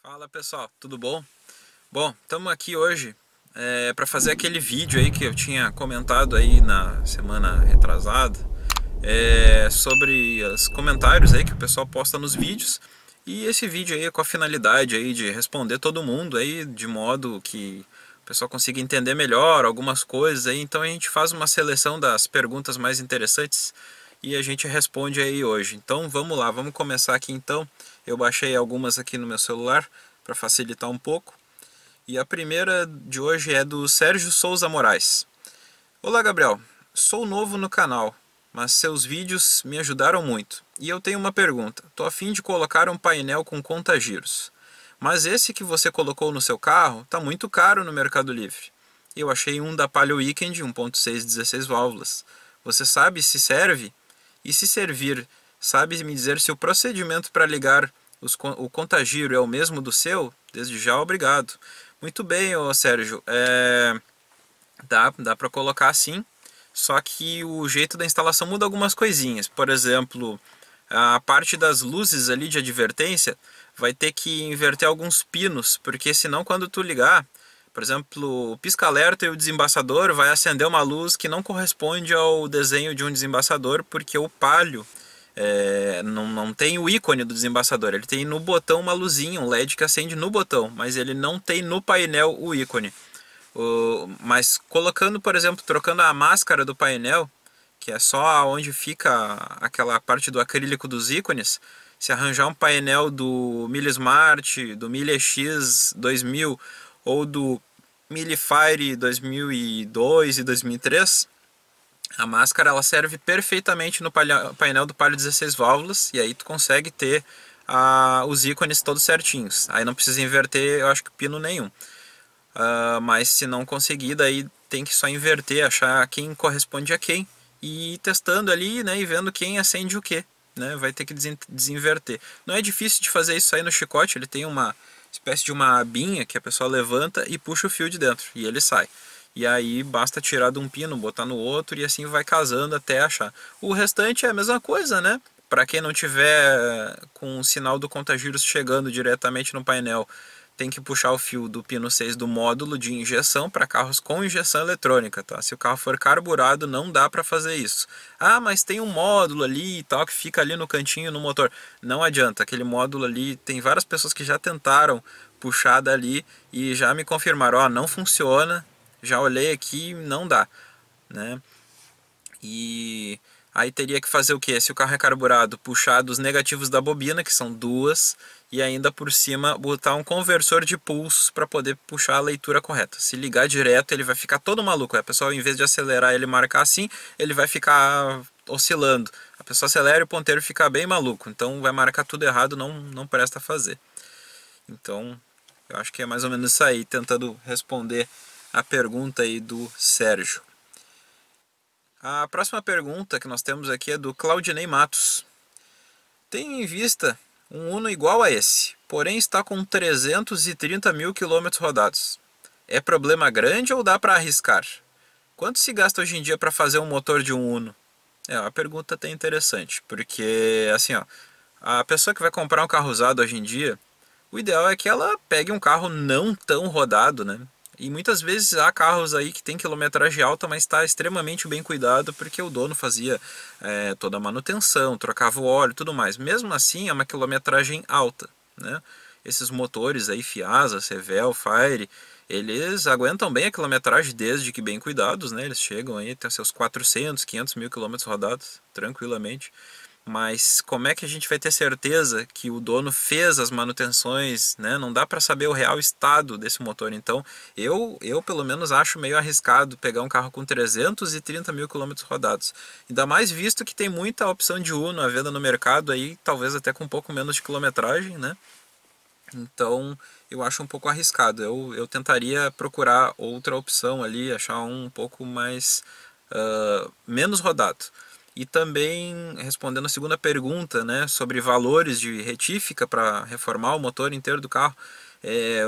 Fala pessoal, tudo bom? Bom, estamos aqui hoje para fazer aquele vídeo aí que eu tinha comentado aí na semana retrasada, sobre os comentários aí que o pessoal posta nos vídeos. E esse vídeo aí é com a finalidade aí de responder todo mundo aí de modo que o pessoal consiga entender melhor algumas coisas aí. Então a gente faz uma seleção das perguntas mais interessantes e a gente responde aí hoje. Então vamos lá, vamos começar aqui então. Eu baixei algumas aqui no meu celular para facilitar um pouco. E a primeira de hoje é do Sérgio Souza Moraes. Olá Gabriel, sou novo no canal, mas seus vídeos me ajudaram muito. E eu tenho uma pergunta, tô a fim de colocar um painel com conta-giros. Mas esse que você colocou no seu carro está muito caro no Mercado Livre. Eu achei um da Palio Weekend 1.6 16 válvulas. Você sabe se serve? E se servir, sabe me dizer se o procedimento para ligar o contagiro é o mesmo do seu? Desde já, obrigado. Muito bem, ô Sérgio. Dá para colocar sim, só que o jeito da instalação muda algumas coisinhas. Por exemplo, a parte das luzes ali de advertência vai ter que inverter alguns pinos, porque senão quando tu ligar, por exemplo, o pisca-alerta e o desembaçador vai acender uma luz que não corresponde ao desenho de um desembaçador, porque o Palio não tem o ícone do desembaçador, ele tem no botão uma luzinha, um LED que acende no botão, mas ele não tem no painel o ícone. Mas colocando, por exemplo, trocando a máscara do painel, que é só onde fica aquela parte do acrílico dos ícones, se arranjar um painel do Milismart, do Mili-X 2000 ou do Milifire 2002 e 2003, a máscara ela serve perfeitamente no painel do Palio 16 válvulas e aí tu consegue ter os ícones todos certinhos. Aí não precisa inverter, eu acho que pino nenhum. Mas se não conseguir, daí tem que só inverter, achar quem corresponde a quem e ir testando ali, né, e vendo quem acende o que, né, vai ter que desinverter. Não é difícil de fazer isso aí no chicote, ele tem uma espécie de uma abinha que a pessoa levanta e puxa o fio de dentro e ele sai. E aí basta tirar de um pino, botar no outro e assim vai casando até achar. O restante é a mesma coisa, né? Para quem não tiver com o sinal do contagiros chegando diretamente no painel, tem que puxar o fio do pino 6 do módulo de injeção para carros com injeção eletrônica, tá? Se o carro for carburado, não dá para fazer isso. Ah, mas tem um módulo ali e tal que fica ali no cantinho no motor. Não adianta, aquele módulo ali, tem várias pessoas que já tentaram puxar dali e já me confirmaram, ó, não funciona. Já olhei aqui, não dá, né? E aí teria que fazer o que? Se o carro é carburado, puxar dos negativos da bobina, que são duas, e ainda por cima botar um conversor de pulsos para poder puxar a leitura correta. Se ligar direto, ele vai ficar todo maluco. A pessoa, em vez de acelerar ele marcar assim, ele vai ficar oscilando. A pessoa acelera e o ponteiro fica bem maluco. Então vai marcar tudo errado, não presta a fazer. Então, eu acho que é mais ou menos isso aí, tentando responder a pergunta aí do Sérgio. A próxima pergunta que nós temos aqui é do Claudinei Matos. Tenho em vista um Uno igual a esse, porém está com 330 mil quilômetros rodados. É problema grande ou dá para arriscar? Quanto se gasta hoje em dia para fazer um motor de um Uno? É uma pergunta até interessante, porque assim, ó, a pessoa que vai comprar um carro usado hoje em dia, o ideal é que ela pegue um carro não tão rodado, né? E muitas vezes há carros aí que tem quilometragem alta, mas está extremamente bem cuidado porque o dono fazia toda a manutenção, trocava o óleo e tudo mais. Mesmo assim é uma quilometragem alta, né? Esses motores aí, Fiasa, Sevel, Fire, eles aguentam bem a quilometragem desde que bem cuidados, né? Eles chegam aí até seus 400, 500 mil quilômetros rodados, tranquilamente. Mas como é que a gente vai ter certeza que o dono fez as manutenções, né? Não dá para saber o real estado desse motor. Então, eu pelo menos acho meio arriscado pegar um carro com 330 mil quilômetros rodados. Ainda mais visto que tem muita opção de Uno à venda no mercado aí, talvez até com um pouco menos de quilometragem, né? Então, eu acho um pouco arriscado. Eu tentaria procurar outra opção ali, achar um pouco mais menos rodado. E também respondendo a segunda pergunta, né, sobre valores de retífica para reformar o motor inteiro do carro,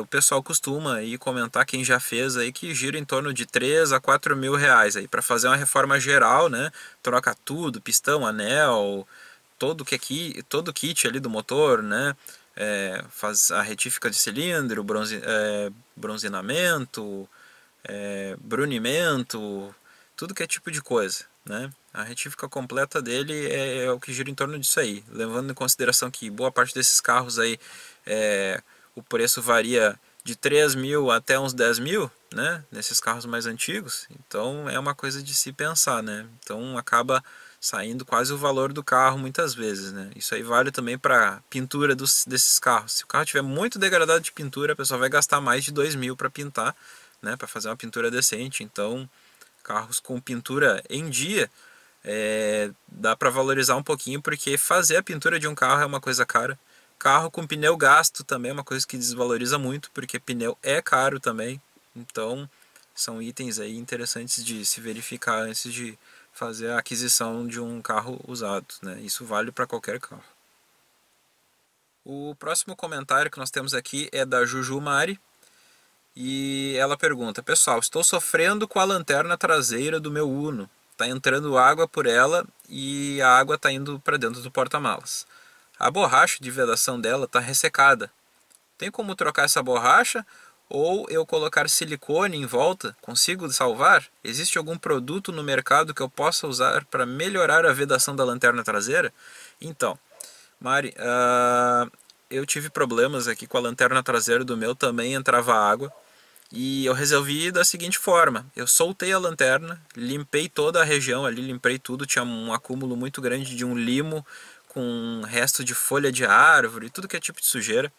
o pessoal costuma aí comentar, quem já fez aí, que gira em torno de 3 a 4 mil reais aí para fazer uma reforma geral, né, troca tudo, pistão, anel, todo o kit ali do motor, né, faz a retífica de cilindro, bronzeamento, brunimento, tudo que é tipo de coisa, né? A retífica completa dele é o que gira em torno disso aí, levando em consideração que boa parte desses carros aí o preço varia de 3 mil até uns 10 mil, né? Nesses carros mais antigos, então é uma coisa de se pensar, né? Então acaba saindo quase o valor do carro muitas vezes, né? Isso aí vale também para pintura desses carros. Se o carro tiver muito degradado de pintura, a pessoa vai gastar mais de 2 mil para pintar, né? Para fazer uma pintura decente. Então, carros com pintura em dia dá para valorizar um pouquinho, porque fazer a pintura de um carro é uma coisa cara. Carro com pneu gasto também é uma coisa que desvaloriza muito, porque pneu é caro também. Então, são itens aí interessantes de se verificar antes de fazer a aquisição de um carro usado, né? Isso vale para qualquer carro. O próximo comentário que nós temos aqui é da Juju Mari, e ela pergunta: pessoal, estou sofrendo com a lanterna traseira do meu Uno. Está entrando água por ela e a água está indo para dentro do porta-malas. A borracha de vedação dela está ressecada. Tem como trocar essa borracha ou eu colocar silicone em volta? Consigo salvar? Existe algum produto no mercado que eu possa usar para melhorar a vedação da lanterna traseira? Então, Mari, eu tive problemas aqui com a lanterna traseira do meu, também entrava água. E eu resolvi da seguinte forma: eu soltei a lanterna, limpei toda a região ali, limpei tudo, tinha um acúmulo muito grande de um limo com resto de folha de árvore, tudo que é tipo de sujeira.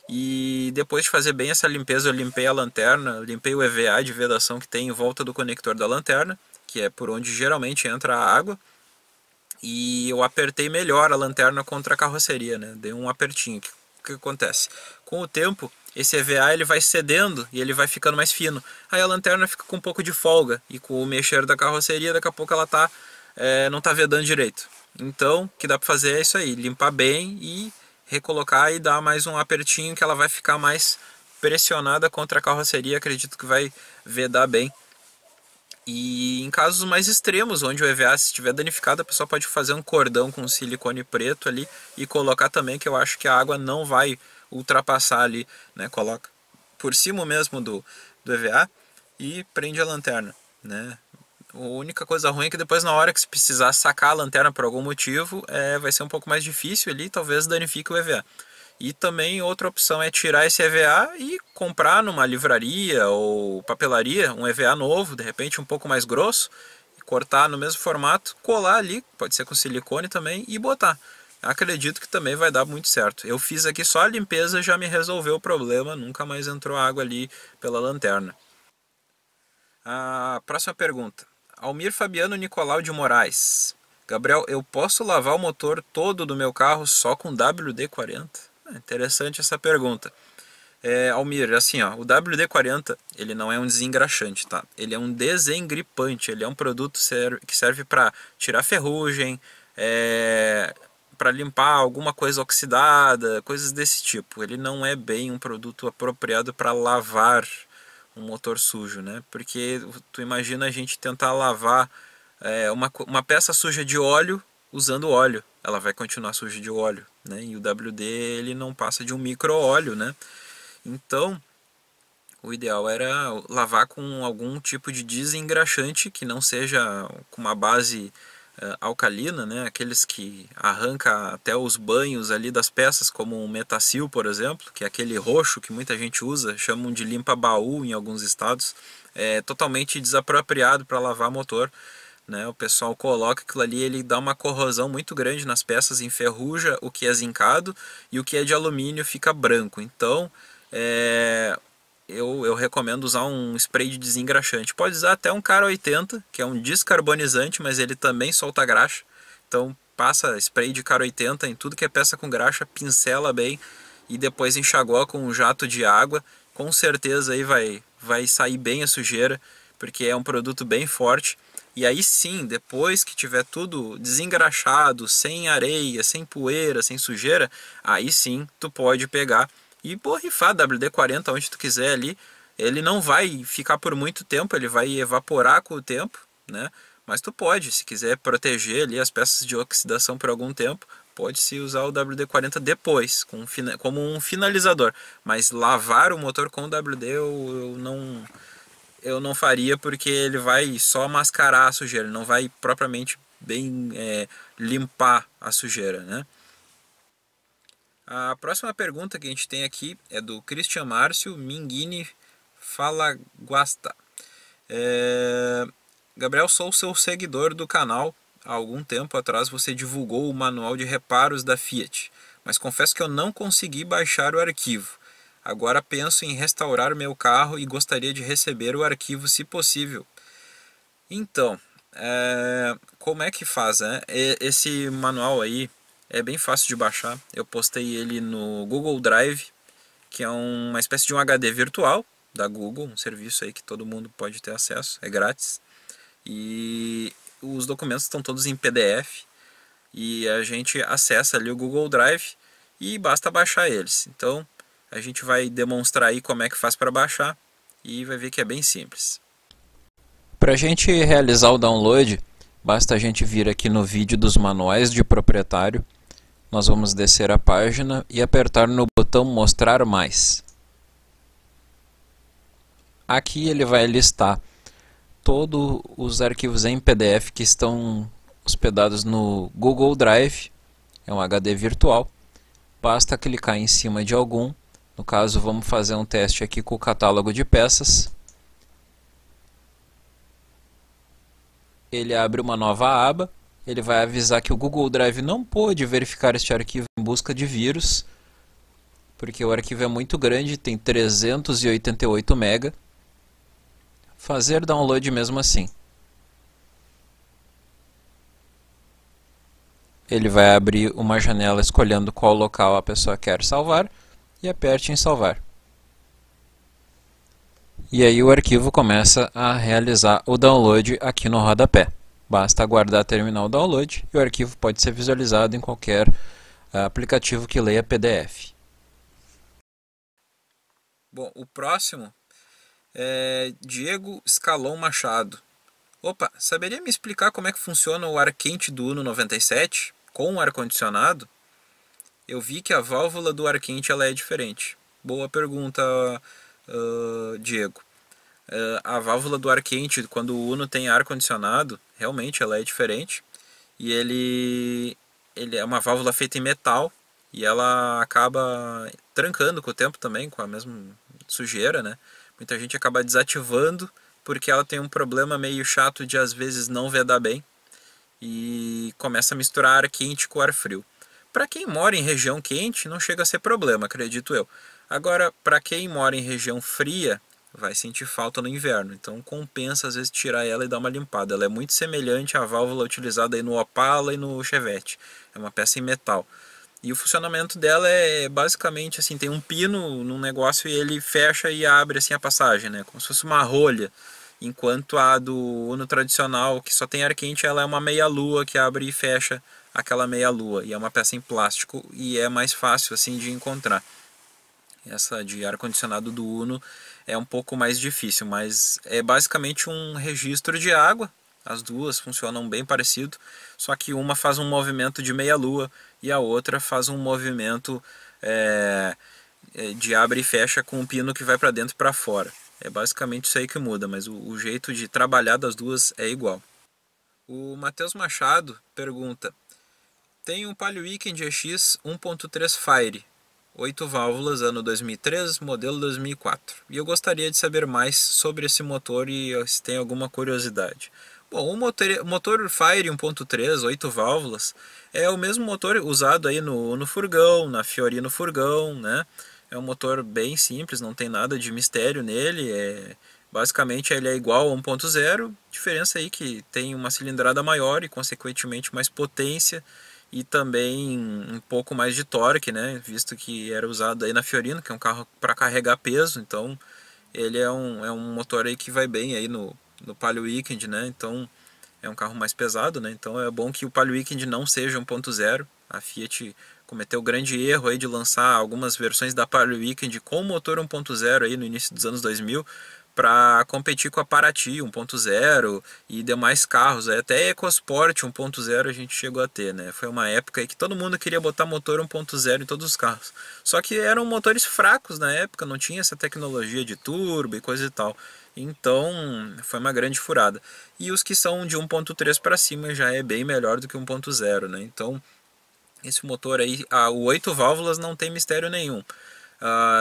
E depois de fazer bem essa limpeza, eu limpei a lanterna, limpei o EVA de vedação que tem em volta do conector da lanterna, que é por onde geralmente entra a água. E eu apertei melhor a lanterna contra a carroceria, né? Dei um apertinho. O que acontece? Com o tempo, esse EVA ele vai cedendo e ele vai ficando mais fino. Aí a lanterna fica com um pouco de folga, e com o mexer da carroceria, daqui a pouco ela não está vedando direito. Então, o que dá para fazer é isso aí: limpar bem e recolocar e dar mais um apertinho, que ela vai ficar mais pressionada contra a carroceria. Acredito que vai vedar bem. E em casos mais extremos, onde o EVA estiver danificado, a pessoa pode fazer um cordão com silicone preto ali e colocar também, que eu acho que a água não vai ultrapassar ali, né? Coloca por cima mesmo do EVA e prende a lanterna, né? A única coisa ruim é que depois, na hora que se precisar sacar a lanterna por algum motivo, vai ser um pouco mais difícil ali, talvez danifique o EVA. E também outra opção é tirar esse EVA e comprar numa livraria ou papelaria um EVA novo, de repente um pouco mais grosso, cortar no mesmo formato, colar ali, pode ser com silicone também, e botar. Acredito que também vai dar muito certo. Eu fiz aqui só a limpeza, já me resolveu o problema, nunca mais entrou água ali pela lanterna. A próxima pergunta: Almir Fabiano Nicolau de Moraes. Gabriel, eu posso lavar o motor todo do meu carro só com WD-40? Interessante essa pergunta. Almir, assim, ó, o WD-40 ele não é um desengraxante, tá? Ele é um desengripante. Ele é um produto que serve para tirar ferrugem, para limpar alguma coisa oxidada, coisas desse tipo. Ele não é bem um produto apropriado para lavar um motor sujo, né? Porque tu imagina a gente tentar lavar uma peça suja de óleo usando óleo, ela vai continuar suja de óleo, né? E o WD ele não passa de um micro óleo, né? Então, o ideal era lavar com algum tipo de desengraxante que não seja com uma base alcalina, né? Aqueles que arranca até os banhos ali das peças, como o Metacil, por exemplo, que é aquele roxo que muita gente usa, chamam de limpa-baú em alguns estados. É totalmente desapropriado para lavar motor, né? O pessoal coloca aquilo ali, ele dá uma corrosão muito grande nas peças, enferruja o que é zincado e o que é de alumínio fica branco. Então, eu recomendo usar um spray de desengraxante. Pode usar até um Cara 80, que é um descarbonizante, mas ele também solta graxa. Então passa spray de Cara 80 em tudo que é peça com graxa, pincela bem e depois enxaguar com um jato de água. Com certeza aí vai sair bem a sujeira, porque é um produto bem forte. E aí sim, depois que tiver tudo desengraxado, sem areia, sem poeira, sem sujeira, aí sim tu pode pegar e borrifar WD-40 onde tu quiser ali. Ele não vai ficar por muito tempo, ele vai evaporar com o tempo, né? Mas tu pode, se quiser proteger ali as peças de oxidação por algum tempo, pode-se usar o WD-40 depois, como um finalizador. Mas lavar o motor com o WD eu não faria, porque ele vai só mascarar a sujeira, ele não vai propriamente bem limpar a sujeira, né? A próxima pergunta que a gente tem aqui é do Christian Márcio Minguini Falaguasta. Gabriel, sou seu seguidor do canal. Há algum tempo atrás você divulgou o manual de reparos da Fiat, mas confesso que eu não consegui baixar o arquivo. Agora penso em restaurar meu carro e gostaria de receber o arquivo se possível. Então, como é que faz, né? Esse manual aí é bem fácil de baixar. Eu postei ele no Google Drive, que é uma espécie de um HD virtual da Google, um serviço aí que todo mundo pode ter acesso, é grátis. E os documentos estão todos em PDF e a gente acessa ali o Google Drive e basta baixar eles. Então a gente vai demonstrar aí como é que faz para baixar e vai ver que é bem simples. Para a gente realizar o download, basta a gente vir aqui no vídeo dos manuais de proprietário. Nós vamos descer a página e apertar no botão Mostrar Mais. Aqui ele vai listar todos os arquivos em PDF que estão hospedados no Google Drive. É um HD virtual. Basta clicar em cima de algum. No caso, vamos fazer um teste aqui com o catálogo de peças. Ele abre uma nova aba. Ele vai avisar que o Google Drive não pôde verificar este arquivo em busca de vírus, porque o arquivo é muito grande, tem 388 MB. Fazer download mesmo assim. Ele vai abrir uma janela escolhendo qual local a pessoa quer salvar e aperte em salvar. E aí o arquivo começa a realizar o download aqui no rodapé. Basta aguardar terminar o download e o arquivo pode ser visualizado em qualquer aplicativo que leia PDF. Bom, o próximo é Diego Scalon Machado. Opa, saberia me explicar como é que funciona o ar quente do Uno 97 com o ar-condicionado? Eu vi que a válvula do ar quente ela é diferente. Boa pergunta, Diego. A válvula do ar quente, quando o Uno tem ar-condicionado, realmente ela é diferente. E ele é uma válvula feita em metal e ela acaba trancando com o tempo também, com a mesma sujeira, né? Muita gente acaba desativando porque ela tem um problema meio chato de às vezes não vedar bem e começa a misturar ar quente com ar frio. Para quem mora em região quente não chega a ser problema, acredito eu. Agora, para quem mora em região fria, vai sentir falta no inverno, então compensa às vezes tirar ela e dar uma limpada. Ela é muito semelhante à válvula utilizada aí no Opala e no Chevette. É uma peça em metal. E o funcionamento dela é basicamente assim, tem um pino num negócio e ele fecha e abre assim a passagem, né? Como se fosse uma rolha. Enquanto a do Uno tradicional, que só tem ar quente, ela é uma meia-lua que abre e fecha aquela meia-lua. E é uma peça em plástico e é mais fácil assim de encontrar. Essa de ar-condicionado do Uno é um pouco mais difícil, mas é basicamente um registro de água. As duas funcionam bem parecido, só que uma faz um movimento de meia-lua e a outra faz um movimento de abre e fecha com um pino que vai para dentro e para fora. É basicamente isso aí que muda, mas o jeito de trabalhar das duas é igual. O Matheus Machado pergunta: tem um Palio Weekend EX 1.3 Fire, 8 válvulas, ano 2003, modelo 2004. E eu gostaria de saber mais sobre esse motor e se tem alguma curiosidade. Bom, o motor Fire 1.3, 8 válvulas, é o mesmo motor usado aí no furgão, na Fiorino furgão, né? É um motor bem simples, não tem nada de mistério nele, basicamente ele é igual a 1.0, diferença aí que tem uma cilindrada maior e consequentemente mais potência e também um pouco mais de torque, né? Visto que era usado aí na Fiorino, que é um carro para carregar peso, então ele é um motor aí que vai bem aí no Palio Weekend, né? Então é um carro mais pesado, né? Então é bom que o Palio Weekend não seja 1.0. A Fiat cometeu o grande erro aí de lançar algumas versões da Palio Weekend com motor 1.0 aí no início dos anos 2000 para competir com a Paraty 1.0 e demais carros. Até EcoSport 1.0 a gente chegou a ter, né? Foi uma época aí que todo mundo queria botar motor 1.0 em todos os carros. Só que eram motores fracos na época, não tinha essa tecnologia de turbo e coisa e tal. Então foi uma grande furada. E os que são de 1.3 para cima já é bem melhor do que 1.0, né? Então esse motor aí, o 8 válvulas não tem mistério nenhum.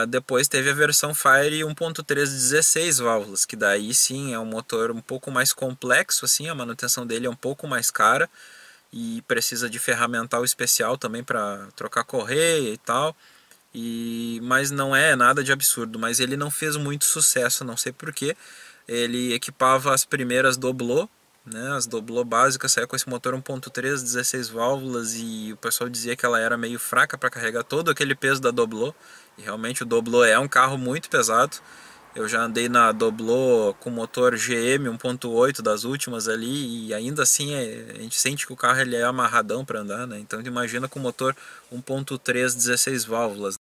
Depois teve a versão Fire 1.3 16 válvulas, que daí sim é um motor um pouco mais complexo, assim, a manutenção dele é um pouco mais cara e precisa de ferramental especial também para trocar correia e tal. Mas não é nada de absurdo, mas ele não fez muito sucesso, não sei porquê. Ele equipava as primeiras Doblô, né, as Doblô básicas, saía com esse motor 1.3 16 válvulas e o pessoal dizia que ela era meio fraca para carregar todo aquele peso da Doblô. E realmente o Doblô é um carro muito pesado. Eu já andei na Doblô com motor GM 1.8 das últimas ali e ainda assim a gente sente que o carro ele é amarradão para andar, né? Então imagina com motor 1.3 16 válvulas.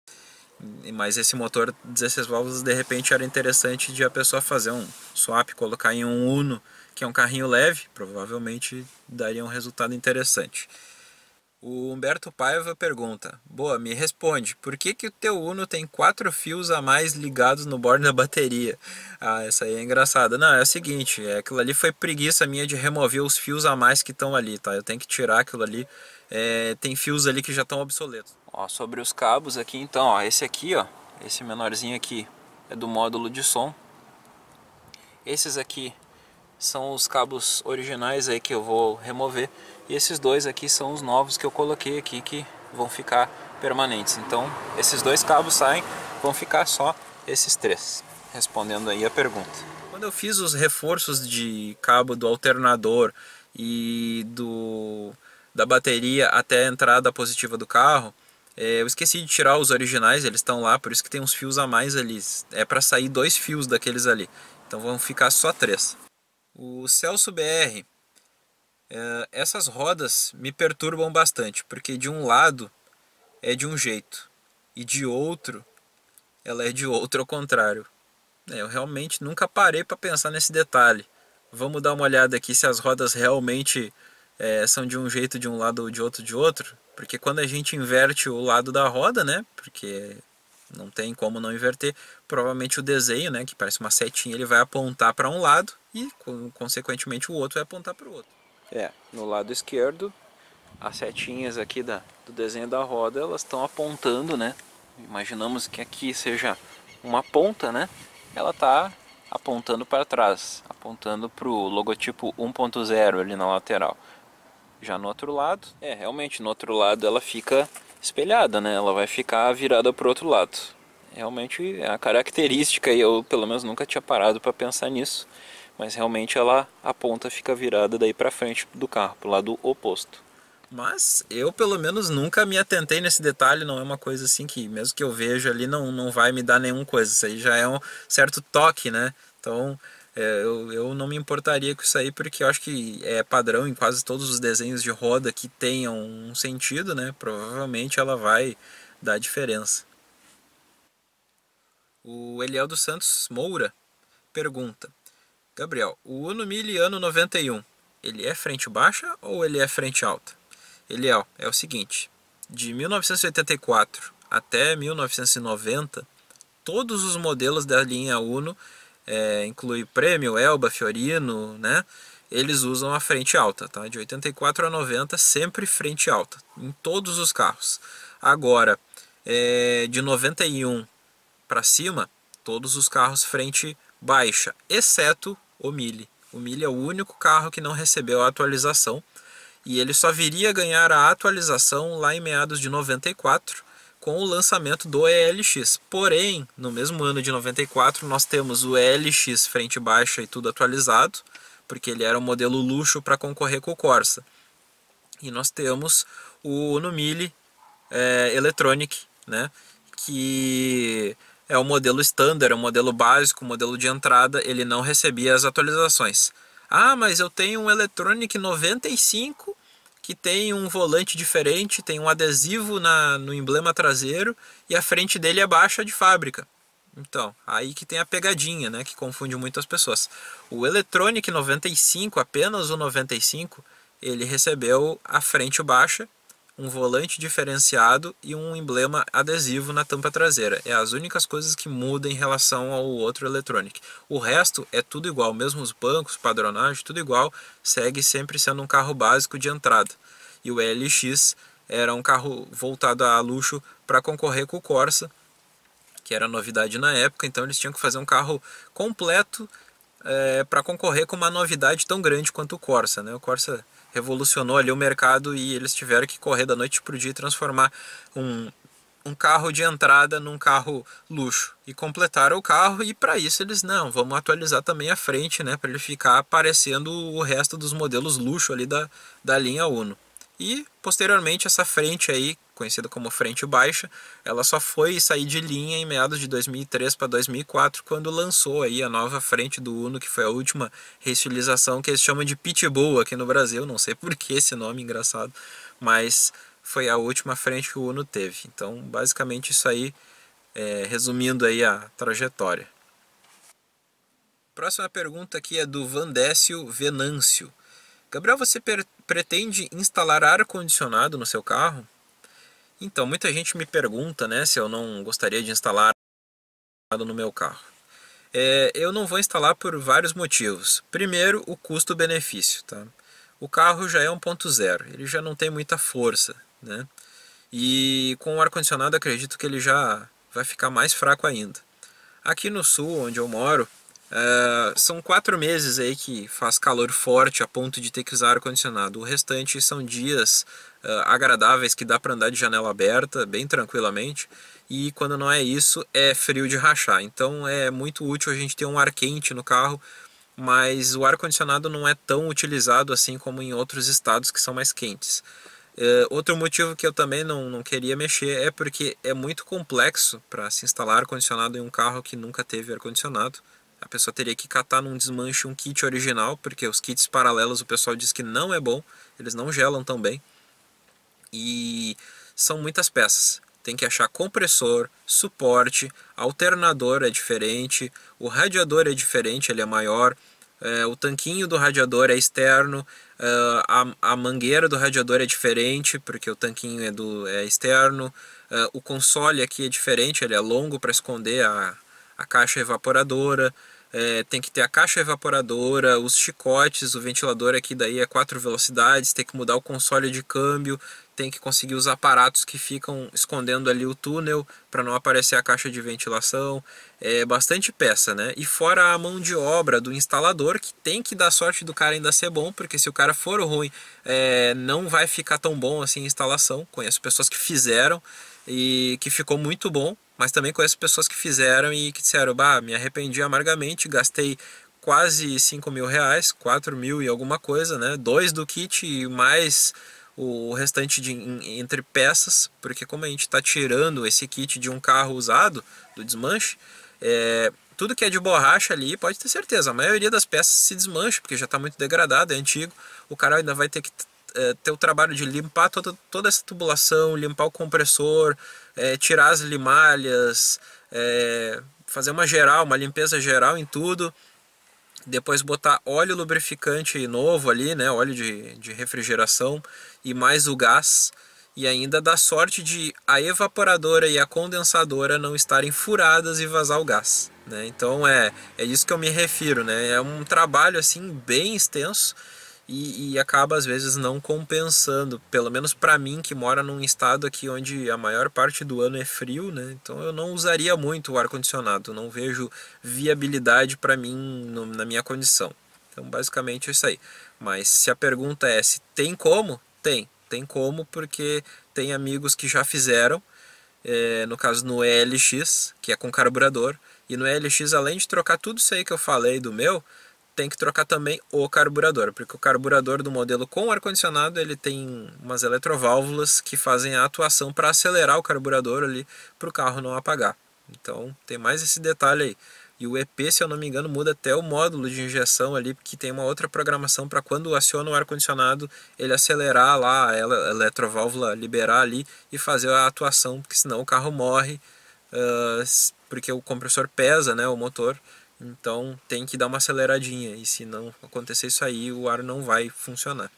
Mas esse motor 16 válvulas de repente era interessante de a pessoa fazer um swap, colocar em um Uno, que é um carrinho leve, provavelmente daria um resultado interessante. O Humberto Paiva pergunta: boa, me responde, por que que o teu Uno tem 4 fios a mais ligados no borne da bateria? Essa aí é engraçada. Não, é o seguinte, aquilo ali foi preguiça minha de remover os fios a mais que estão ali, tá? Eu tenho que tirar aquilo ali, tem fios ali que já estão obsoletos. Ó, sobre os cabos aqui então, ó, esse aqui, ó, esse menorzinho aqui é do módulo de som. Esses aqui são os cabos originais aí que eu vou remover. E esses dois aqui são os novos que eu coloquei aqui que vão ficar permanentes. Então esses dois cabos saem, vão ficar só esses três. Respondendo aí a pergunta. Quando eu fiz os reforços de cabo do alternador e da bateria até a entrada positiva do carro, eu esqueci de tirar os originais, eles estão lá, por isso que tem uns fios a mais ali. É para sair 2 fios daqueles ali. Então vão ficar só 3. O Celso BR, essas rodas me perturbam bastante, porque de um lado é de um jeito e de outro ela é de outro ao contrário. Eu realmente nunca parei para pensar nesse detalhe. Vamos dar uma olhada aqui se as rodas realmente são de um jeito de um lado ou de outro, porque quando a gente inverte o lado da roda, né, porque não tem como não inverter, provavelmente o desenho, né, que parece uma setinha, ele vai apontar para um lado e consequentemente o outro vai apontar para o outro. No lado esquerdo, as setinhas aqui do desenho da roda, elas estão apontando, né? Imaginamos que aqui seja uma ponta, né? Ela está apontando para trás, apontando para o logotipo 1.0 ali na lateral. Já no outro lado, realmente no outro lado ela fica espelhada, né? Ela vai ficar virada para o outro lado. Realmente é a característica, e eu pelo menos nunca tinha parado para pensar nisso, mas realmente a ponta fica virada daí para frente do carro, para o lado oposto. Mas eu pelo menos nunca me atentei nesse detalhe, não é uma coisa assim que mesmo que eu veja ali não vai me dar nenhuma coisa, isso aí já é um certo toque, né? Então eu não me importaria com isso aí, porque eu acho que é padrão em quase todos os desenhos de roda que tenham um sentido, né? Provavelmente ela vai dar diferença. O Eliel dos Santos Moura pergunta: Gabriel, o Uno Mille ano 91, ele é frente baixa ou ele é frente alta? Eliel, é o seguinte, de 1984 até 1990, todos os modelos da linha Uno, inclui Premio, Elba, Fiorino, né? Eles usam a frente alta, tá? De 84 a 90, sempre frente alta, em todos os carros. Agora, de 91 para cima, todos os carros frente baixa, exceto o Mille. O Mille é o único carro que não recebeu a atualização, e ele só viria a ganhar a atualização lá em meados de 94, com o lançamento do ELX. Porém, no mesmo ano de 94, nós temos o ELX frente baixa e tudo atualizado, porque ele era um modelo luxo para concorrer com o Corsa. E nós temos o Uno Mille Electronic, né, que é o modelo standard, é o modelo básico, o modelo de entrada, ele não recebia as atualizações. Mas eu tenho um Electronic 95 que tem um volante diferente, tem um adesivo no emblema traseiro e a frente dele é baixa de fábrica. Então, aí que tem a pegadinha, né, que confunde muitas pessoas. O Eletronic 95, apenas o 95, ele recebeu a frente baixa, um volante diferenciado e um emblema adesivo na tampa traseira. É as únicas coisas que mudam em relação ao outro Eletronic. O resto é tudo igual, mesmo os bancos, padronagem, tudo igual, segue sempre sendo um carro básico de entrada. E o LX era um carro voltado a luxo para concorrer com o Corsa, que era novidade na época, então eles tinham que fazer um carro completo para concorrer com uma novidade tão grande quanto o Corsa, né? O Corsa revolucionou ali o mercado e eles tiveram que correr da noite para o dia e transformar um carro de entrada num carro luxo. E completaram o carro e para isso eles, não, vamos atualizar também a frente, né? Para ele ficar parecendo o resto dos modelos luxo ali da linha Uno. E posteriormente essa frente aí, conhecida como frente baixa, ela só foi sair de linha em meados de 2003 para 2004, quando lançou aí a nova frente do Uno, que foi a última reestilização, que eles chamam de Pitbull aqui no Brasil, não sei por que esse nome engraçado, mas foi a última frente que o Uno teve. Então, basicamente isso aí, resumindo aí a trajetória. Próxima pergunta aqui é do Vandécio Venâncio. Gabriel, você pretende instalar ar-condicionado no seu carro? Então, muita gente me pergunta, né, se eu não gostaria de instalar ar-condicionado no meu carro. Eu não vou instalar por vários motivos. Primeiro, o custo-benefício. Tá? O carro já é 1.0, ele já não tem muita força, né? E com o ar-condicionado acredito que ele já vai ficar mais fraco ainda. Aqui no sul, onde eu moro, são 4 meses aí que faz calor forte a ponto de ter que usar ar-condicionado. O restante são dias agradáveis que dá para andar de janela aberta bem tranquilamente. E quando não é isso, é frio de rachar. Então é muito útil a gente ter um ar quente no carro, mas o ar-condicionado não é tão utilizado assim como em outros estados que são mais quentes. Outro motivo que eu também não queria mexer é porque é muito complexo para se instalar ar-condicionado em um carro que nunca teve ar-condicionado. A pessoa teria que catar num desmanche um kit original, porque os kits paralelos o pessoal diz que não é bom, eles não gelam tão bem. E são muitas peças. Tem que achar compressor, suporte, alternador é diferente, o radiador é diferente, ele é maior, o tanquinho do radiador é externo, a mangueira do radiador é diferente, porque o tanquinho é externo, o console aqui é diferente, ele é longo para esconder a caixa evaporadora, tem que ter a caixa evaporadora, os chicotes, o ventilador aqui daí é 4 velocidades, tem que mudar o console de câmbio, tem que conseguir os aparatos que ficam escondendo ali o túnel para não aparecer a caixa de ventilação. É bastante peça, né? E fora a mão de obra do instalador, que tem que dar sorte do cara ainda ser bom, porque se o cara for ruim, não vai ficar tão bom assim a instalação. Conheço pessoas que fizeram e que ficou muito bom, mas também conheço pessoas que fizeram e que disseram, bah, me arrependi amargamente, gastei quase 5 mil reais, 4 mil e alguma coisa, né? 2 do kit e mais o restante entre peças, porque como a gente está tirando esse kit de um carro usado, do desmanche, tudo que é de borracha ali, pode ter certeza, a maioria das peças se desmancha, porque já está muito degradado, é antigo, o cara ainda vai ter que ter o trabalho de limpar toda essa tubulação, limpar o compressor, tirar as limalhas, fazer uma limpeza geral em tudo, depois botar óleo lubrificante novo ali, né, óleo de refrigeração e mais o gás, e ainda dá sorte de a evaporadora e a condensadora não estarem furadas e vazar o gás, né? Então é isso que eu me refiro, né? É um trabalho assim bem extenso e acaba às vezes não compensando, pelo menos para mim que mora num estado aqui onde a maior parte do ano é frio, né? Então eu não usaria muito o ar-condicionado, não vejo viabilidade para mim na minha condição. Então basicamente é isso aí. Mas se a pergunta é se tem como, tem como, porque tem amigos que já fizeram, no caso no ELX, que é com carburador, e no ELX além de trocar tudo isso aí que eu falei do meu, tem que trocar também o carburador, porque o carburador do modelo com ar-condicionado ele tem umas eletroválvulas que fazem a atuação para acelerar o carburador ali para o carro não apagar. Então tem mais esse detalhe aí. E o EP, se eu não me engano, muda até o módulo de injeção ali, que tem uma outra programação para quando aciona o ar-condicionado ele acelerar lá, a eletroválvula liberar ali e fazer a atuação, porque senão o carro morre porque o compressor pesa, né, o motor, então tem que dar uma aceleradinha, e se não acontecer isso aí, o ar não vai funcionar.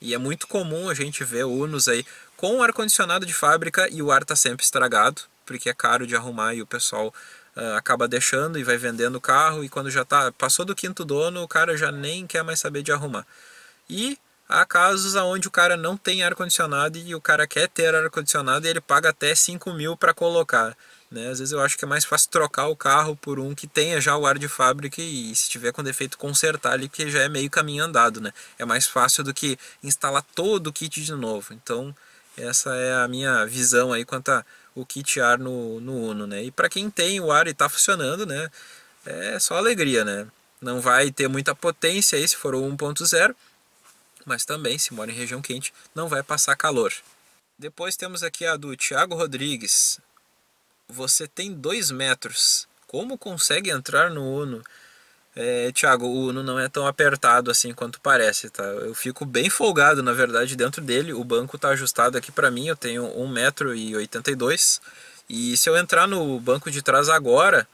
E é muito comum a gente ver Unos aí com ar-condicionado de fábrica e o ar tá sempre estragado, porque é caro de arrumar e o pessoal acaba deixando e vai vendendo o carro, e quando já passou do quinto dono, o cara já nem quer mais saber de arrumar. E há casos onde o cara não tem ar-condicionado e o cara quer ter ar-condicionado e ele paga até 5 mil para colocar. Né? Às vezes eu acho que é mais fácil trocar o carro por um que tenha já o ar de fábrica e se tiver com defeito consertar ali, porque já é meio caminho andado. Né? É mais fácil do que instalar todo o kit de novo. Então essa é a minha visão aí quanto ao kit ar no Uno. Né? E para quem tem o ar e está funcionando, né? É só alegria. Né? Não vai ter muita potência aí se for o 1.0, mas também, se mora em região quente, não vai passar calor. Depois temos aqui a do Thiago Rodrigues. Você tem 2 metros. Como consegue entrar no Uno? Thiago, o Uno não é tão apertado assim quanto parece, tá? Eu fico bem folgado, na verdade, dentro dele. O banco tá ajustado aqui pra mim, eu tenho 1,82 m. E se eu entrar no banco de trás agora,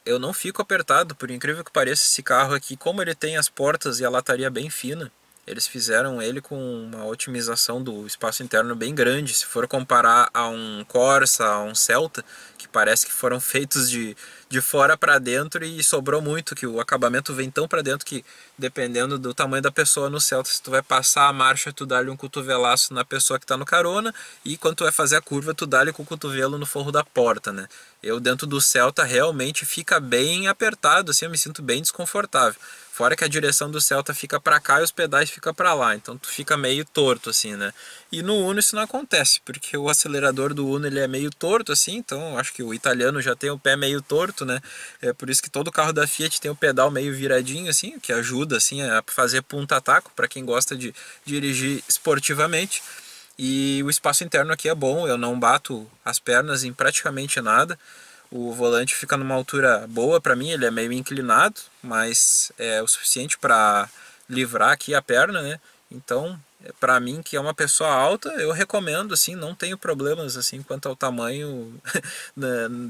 eu não fico apertado, por incrível que pareça. Esse carro aqui, como ele tem as portas e a lataria bem fina, eles fizeram ele com uma otimização do espaço interno bem grande. Se for comparar a um Corsa, a um Celta, que parece que foram feitos de fora para dentro e sobrou muito, que o acabamento vem tão para dentro que, dependendo do tamanho da pessoa no Celta, se tu vai passar a marcha, tu dá-lhe um cotovelaço na pessoa que está no carona, e quando tu vai fazer a curva, tu dá-lhe com o cotovelo no forro da porta, né? Eu, dentro do Celta, realmente fica bem apertado, assim, eu me sinto bem desconfortável. Fora que a direção do Celta fica para cá e os pedais ficam para lá, então tu fica meio torto assim, né? E no Uno isso não acontece, porque o acelerador do Uno ele é meio torto assim, então acho que o italiano já tem o pé meio torto, né? É por isso que todo carro da Fiat tem o pedal meio viradinho assim, que ajuda assim a fazer punta-taco para quem gosta de dirigir esportivamente. E o espaço interno aqui é bom, eu não bato as pernas em praticamente nada. O volante fica numa altura boa para mim, ele é meio inclinado, mas é o suficiente para livrar aqui a perna, né? Então, para mim, que é uma pessoa alta, eu recomendo, assim, não tenho problemas assim quanto ao tamanho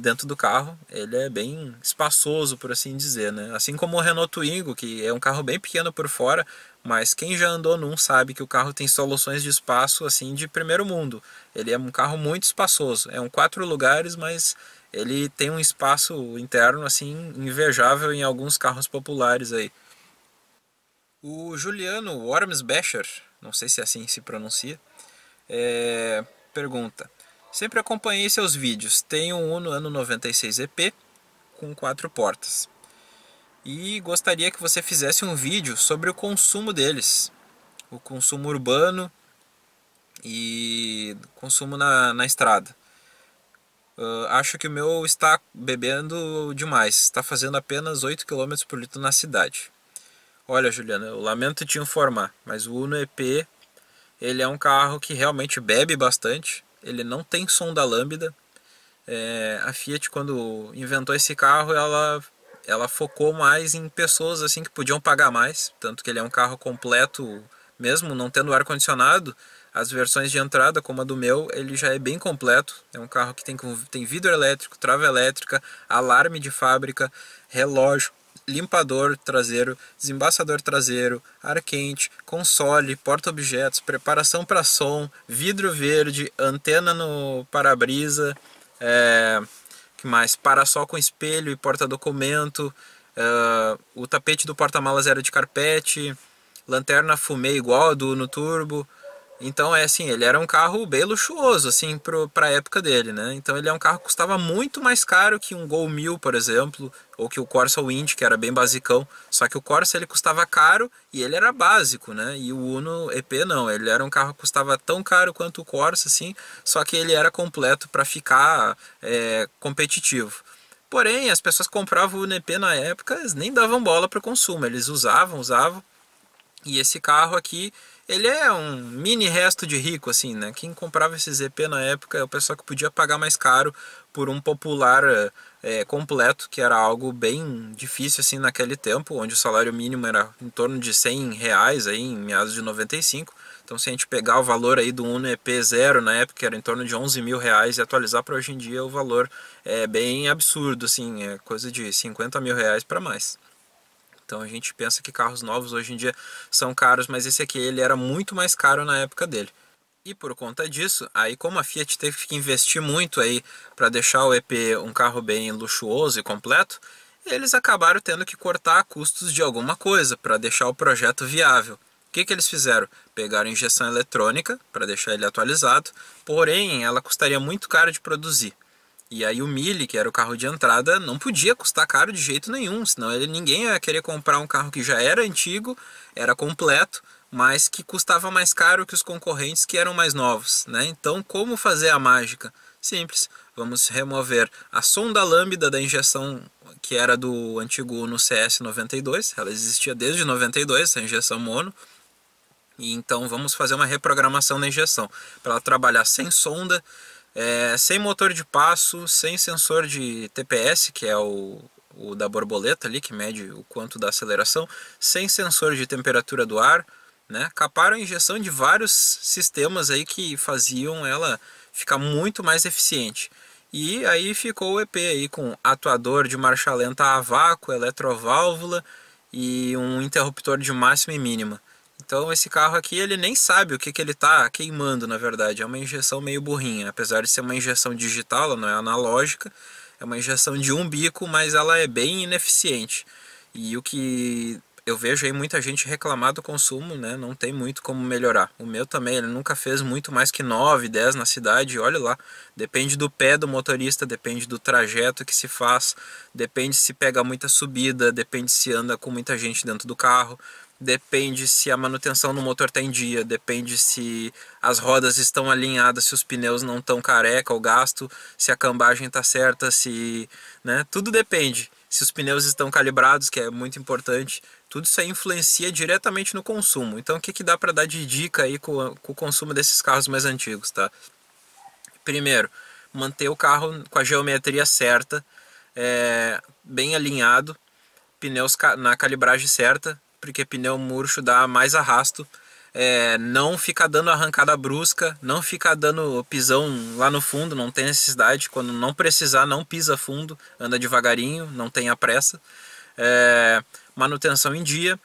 dentro do carro. Ele é bem espaçoso, por assim dizer, né? Assim como o Renault Twingo, que é um carro bem pequeno por fora, mas quem já andou num sabe que o carro tem soluções de espaço assim de primeiro mundo. Ele é um carro muito espaçoso, é um 4 lugares, mas ele tem um espaço interno assim invejável em alguns carros populares aí. O Juliano Wormsbecher, não sei se é assim se pronuncia, pergunta: sempre acompanhei seus vídeos, tenho um Uno ano 96 EP com 4 portas e gostaria que você fizesse um vídeo sobre o consumo deles, o consumo urbano e consumo na estrada. Acho que o meu está bebendo demais, está fazendo apenas 8 km por litro na cidade. Olha, Juliana, eu lamento te informar, mas o Uno EP ele é um carro que realmente bebe bastante, ele não tem som da lambda. A Fiat, quando inventou esse carro, ela focou mais em pessoas assim que podiam pagar mais, tanto que ele é um carro completo, mesmo não tendo ar-condicionado. As versões de entrada, como a do meu, ele já é bem completo. É um carro que tem vidro elétrico, trava elétrica, alarme de fábrica, relógio, limpador traseiro, desembaçador traseiro, ar quente, console, porta-objetos, preparação para som, vidro verde, antena no para-brisa, que mais? Para-sol com espelho e porta-documento, o tapete do porta-malas era de carpete, lanterna fumê igual a do Uno Turbo. Então assim, ele era um carro bem luxuoso assim para a época dele, né? Então ele é um carro que custava muito mais caro que um Gol 1000, por exemplo, ou que o Corsa Wind, que era bem basicão. Só que o Corsa ele custava caro e ele era básico, né? E o Uno EP não, ele era um carro que custava tão caro quanto o Corsa, assim, só que ele era completo para ficar competitivo. Porém, as pessoas que compravam o Uno EP na época nem davam bola para o consumo, eles usavam. E esse carro aqui, Ele é um mini resto de rico, assim, né? Quem comprava esse ZP na época é o pessoal que podia pagar mais caro por um popular completo, que era algo bem difícil, assim, naquele tempo, onde o salário mínimo era em torno de R$ 100, aí, em meados de 95. Então, se a gente pegar o valor aí do Uno EP Zero, na época era em torno de R$ 11.000, e atualizar para hoje em dia, o valor é bem absurdo, assim, é coisa de R$ 50.000 para mais. Então a gente pensa que carros novos hoje em dia são caros, mas esse aqui ele era muito mais caro na época dele. E por conta disso, aí como a Fiat teve que investir muito aí para deixar o EP um carro bem luxuoso e completo, eles acabaram tendo que cortar custos de alguma coisa para deixar o projeto viável. O que que eles fizeram? Pegaram injeção eletrônica para deixar ele atualizado, porém ela custaria muito caro de produzir. E aí o Mille, que era o carro de entrada, não podia custar caro de jeito nenhum, senão ninguém ia querer comprar um carro que já era antigo, era completo, mas que custava mais caro que os concorrentes que eram mais novos, né? Então, como fazer a mágica? Simples, vamos remover a sonda lambda da injeção que era do antigo Uno CS92, ela existia desde 92, essa injeção mono, e então vamos fazer uma reprogramação da injeção para ela trabalhar sem sonda, sem motor de passo, sem sensor de TPS, que é o da borboleta ali, que mede o quanto da aceleração, sem sensor de temperatura do ar, né? Caparam a injeção de vários sistemas aí que faziam ela ficar muito mais eficiente. E aí ficou o EP aí com atuador de marcha lenta a vácuo, eletroválvula e um interruptor de máxima e mínima. Então esse carro aqui ele nem sabe o que, que ele está queimando, na verdade. É uma injeção meio burrinha, apesar de ser uma injeção digital, ela não é analógica. É uma injeção de um bico, mas ela é bem ineficiente. E o que eu vejo aí muita gente reclamar do consumo, né? Não tem muito como melhorar. O meu também, ele nunca fez muito mais que 9, 10 na cidade, olha lá. Depende do pé do motorista, depende do trajeto que se faz, depende se pega muita subida, depende se anda com muita gente dentro do carro. Depende se a manutenção no motor está em dia, depende se as rodas estão alinhadas, se os pneus não estão careca ou gasto, se a cambagem está certa, se, né, tudo depende. Se os pneus estão calibrados, que é muito importante, tudo isso aí influencia diretamente no consumo. Então o que, que dá para dar de dica aí com o consumo desses carros mais antigos, tá? Primeiro, manter o carro com a geometria certa, bem alinhado, pneus na calibragem certa, porque pneu murcho dá mais arrasto, não fica dando arrancada brusca, não fica dando pisão lá no fundo, não tem necessidade, quando não precisar não pisa fundo, anda devagarinho, não tenha pressa, manutenção em dia,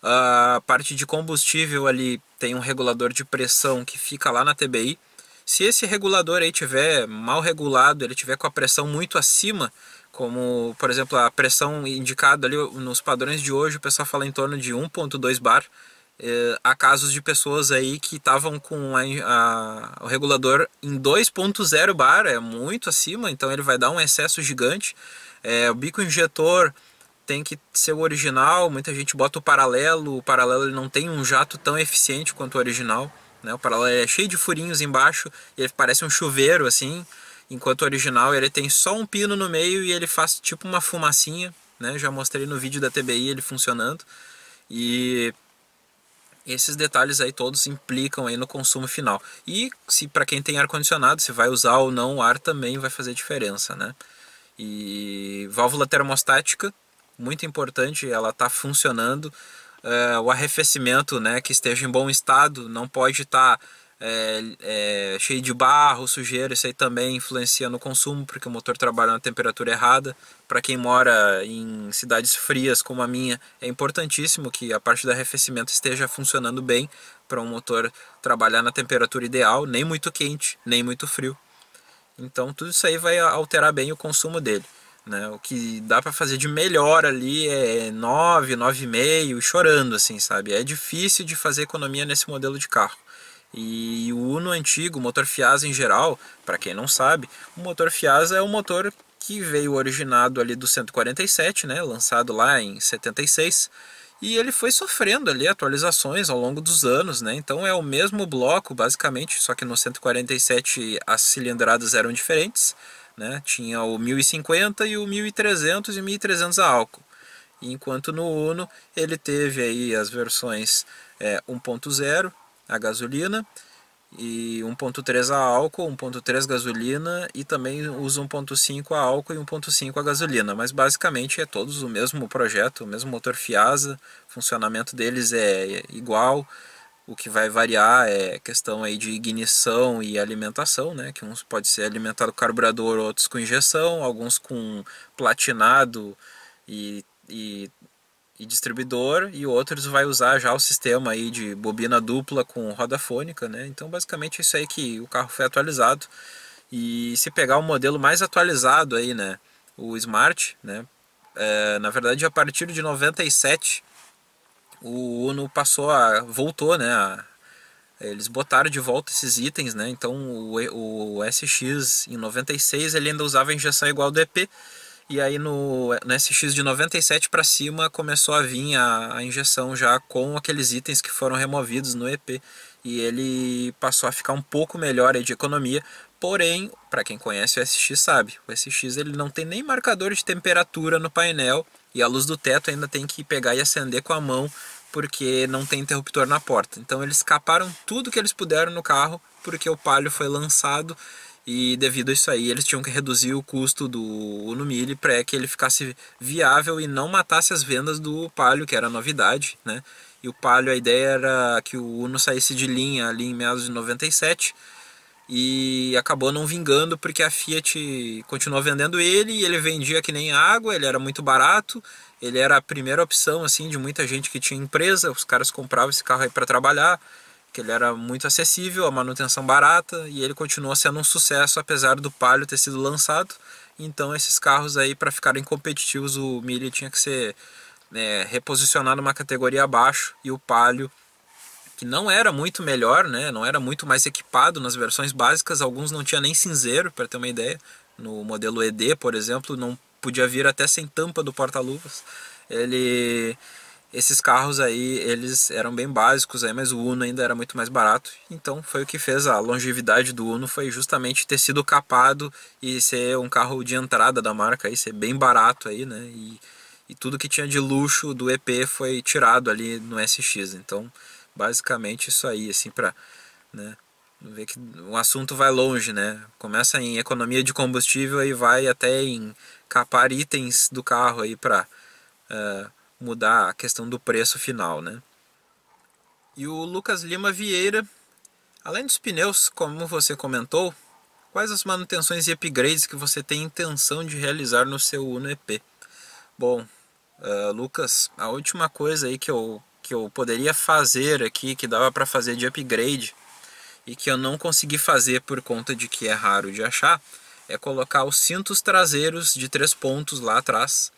a parte de combustível ali tem um regulador de pressão que fica lá na TBI. Se esse regulador aí tiver mal regulado, ele tiver com a pressão muito acima, como por exemplo a pressão indicada ali nos padrões de hoje, o pessoal fala em torno de 1.2 bar. Há casos de pessoas aí que estavam com o regulador em 2.0 bar, é muito acima, então ele vai dar um excesso gigante. O bico injetor tem que ser o original, muita gente bota o paralelo ele não tem um jato tão eficiente quanto o original, né? O paralelo é cheio de furinhos embaixo e ele parece um chuveiro assim, enquanto o original ele tem só um pino no meio e ele faz tipo uma fumacinha, né? Já mostrei no vídeo da TBI ele funcionando. E esses detalhes aí todos implicam aí no consumo final. E se para quem tem ar condicionado, se vai usar ou não o ar também vai fazer diferença, né? E válvula termostática, muito importante, ela está funcionando. O arrefecimento, né, que esteja em bom estado, não pode estar cheio de barro, sujeira, isso aí também influencia no consumo, porque o motor trabalha na temperatura errada. Para quem mora em cidades frias como a minha, é importantíssimo que a parte do arrefecimento esteja funcionando bem para um motor trabalhar na temperatura ideal, nem muito quente, nem muito frio. Então tudo isso aí vai alterar bem o consumo dele, né? O que dá para fazer de melhor ali é 9, 9,5 chorando assim, sabe? É difícil de fazer economia nesse modelo de carro. E o Uno antigo, o motor Fiasa em geral, para quem não sabe, o motor Fiasa é o motor que veio originado ali do 147, né, lançado lá em 76, e ele foi sofrendo ali atualizações ao longo dos anos, né? Então é o mesmo bloco basicamente, só que no 147 as cilindradas eram diferentes, né? Tinha o 1050 e o 1300 e 1300 a álcool. Enquanto no Uno ele teve aí as versões é 1.0 a gasolina, e 1.3 a álcool, 1.3 gasolina, e também usa 1.5 a álcool e 1.5 a gasolina, mas basicamente é todos o mesmo projeto, o mesmo motor Fiasa, o funcionamento deles é igual. O que vai variar é questão aí de ignição e alimentação, né? Que uns pode ser alimentado com carburador, outros com injeção, alguns com platinado e distribuidor, e outros vai usar já o sistema aí de bobina dupla com roda fônica, né? Então basicamente é isso aí que o carro foi atualizado. E se pegar o modelo mais atualizado aí, né? O Smart, né? Na verdade a partir de 97 o Uno voltou, né? Eles botaram de volta esses itens, né? Então o SX em 96 ele ainda usava a injeção igual ao do EP. E aí no SX de 97 para cima começou a vir a injeção já com aqueles itens que foram removidos no EP. E ele passou a ficar um pouco melhor aí de economia. Porém, para quem conhece o SX sabe, o SX ele não tem nem marcador de temperatura no painel. E a luz do teto ainda tem que pegar e acender com a mão, porque não tem interruptor na porta. Então eles caparam tudo que eles puderam no carro, porque o Palio foi lançado, e devido a isso aí eles tinham que reduzir o custo do Uno Mille para que ele ficasse viável e não matasse as vendas do Palio, que era novidade, né? E o Palio, a ideia era que o Uno saísse de linha ali em meados de 97, e acabou não vingando porque a Fiat continuou vendendo ele, e ele vendia que nem água, ele era muito barato, ele era a primeira opção assim de muita gente que tinha empresa, os caras compravam esse carro aí para trabalhar, que ele era muito acessível, a manutenção barata, e ele continuou sendo um sucesso apesar do Palio ter sido lançado. Então esses carros aí, para ficarem competitivos, o Mille tinha que ser reposicionado uma categoria abaixo, e o Palio, que não era muito melhor, né? Não era muito mais equipado nas versões básicas, alguns não tinha nem cinzeiro, para ter uma ideia. No modelo ED, por exemplo, não podia vir até sem tampa do porta-luvas. Esses carros aí, eles eram bem básicos aí, mas o Uno ainda era muito mais barato. Então foi o que fez a longevidade do Uno, foi justamente ter sido capado e ser um carro de entrada da marca aí, ser bem barato aí, né? E tudo que tinha de luxo do EP foi tirado ali no SX. Então basicamente isso aí, assim, para, né, ver que o assunto vai longe, né? Começa em economia de combustível e vai até em capar itens do carro aí para mudar a questão do preço final, né? E o Lucas Lima Vieira, além dos pneus, como você comentou, quais as manutenções e upgrades que você tem intenção de realizar no seu Uno EP? Bom, Lucas, a última coisa aí que eu poderia fazer aqui, que dava para fazer de upgrade e que eu não consegui fazer por conta de que é raro de achar, é colocar os cintos traseiros de 3 pontos lá atrás.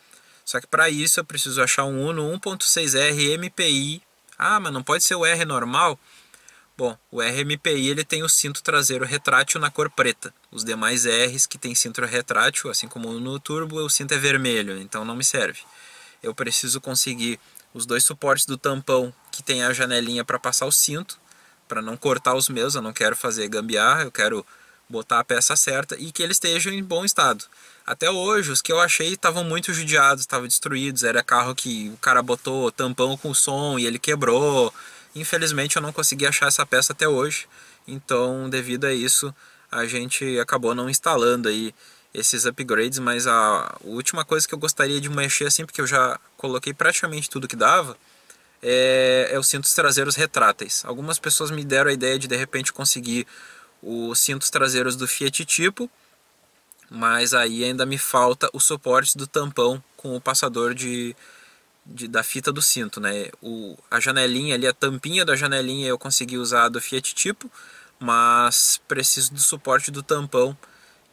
Só que para isso eu preciso achar um Uno 1.6R MPI. Ah, mas não pode ser o R normal? Bom, o RMPI ele tem o cinto traseiro retrátil na cor preta. Os demais Rs que tem cinto retrátil, assim como no turbo, o cinto é vermelho, então não me serve. Eu preciso conseguir os 2 suportes do tampão que tem a janelinha para passar o cinto, para não cortar os meus. Eu não quero fazer gambiarra, eu quero botar a peça certa e que eles estejam em bom estado. Até hoje, os que eu achei estavam muito judiados, estavam destruídos. Era carro que o cara botou tampão com som e ele quebrou. Infelizmente eu não consegui achar essa peça até hoje. Então, devido a isso, a gente acabou não instalando aí esses upgrades. Mas a última coisa que eu gostaria de mexer, assim, porque eu já coloquei praticamente tudo que dava, é os cintos traseiros retráteis. Algumas pessoas me deram a ideia de repente conseguir os cintos traseiros do Fiat Tipo, mas aí ainda me falta o suporte do tampão com o passador da fita do cinto, né? A janelinha ali, a tampinha da janelinha eu consegui usar do Fiat Tipo, mas preciso do suporte do tampão,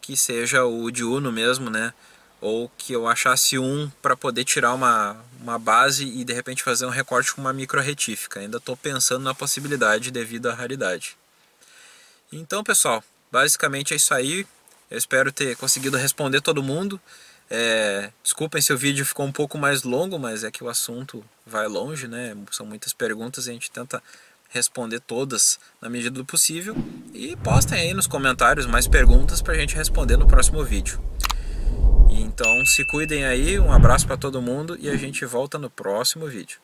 que seja o de Uno mesmo, né? Ou que eu achasse um para poder tirar uma base e de repente fazer um recorte com uma micro retífica. Ainda estou pensando na possibilidade devido à raridade. Então, pessoal, basicamente é isso aí. Eu espero ter conseguido responder todo mundo. Desculpem se o vídeo ficou um pouco mais longo, mas é que o assunto vai longe, né? São muitas perguntas e a gente tenta responder todas na medida do possível. E postem aí nos comentários mais perguntas para a gente responder no próximo vídeo. Então se cuidem aí, um abraço para todo mundo e a gente volta no próximo vídeo.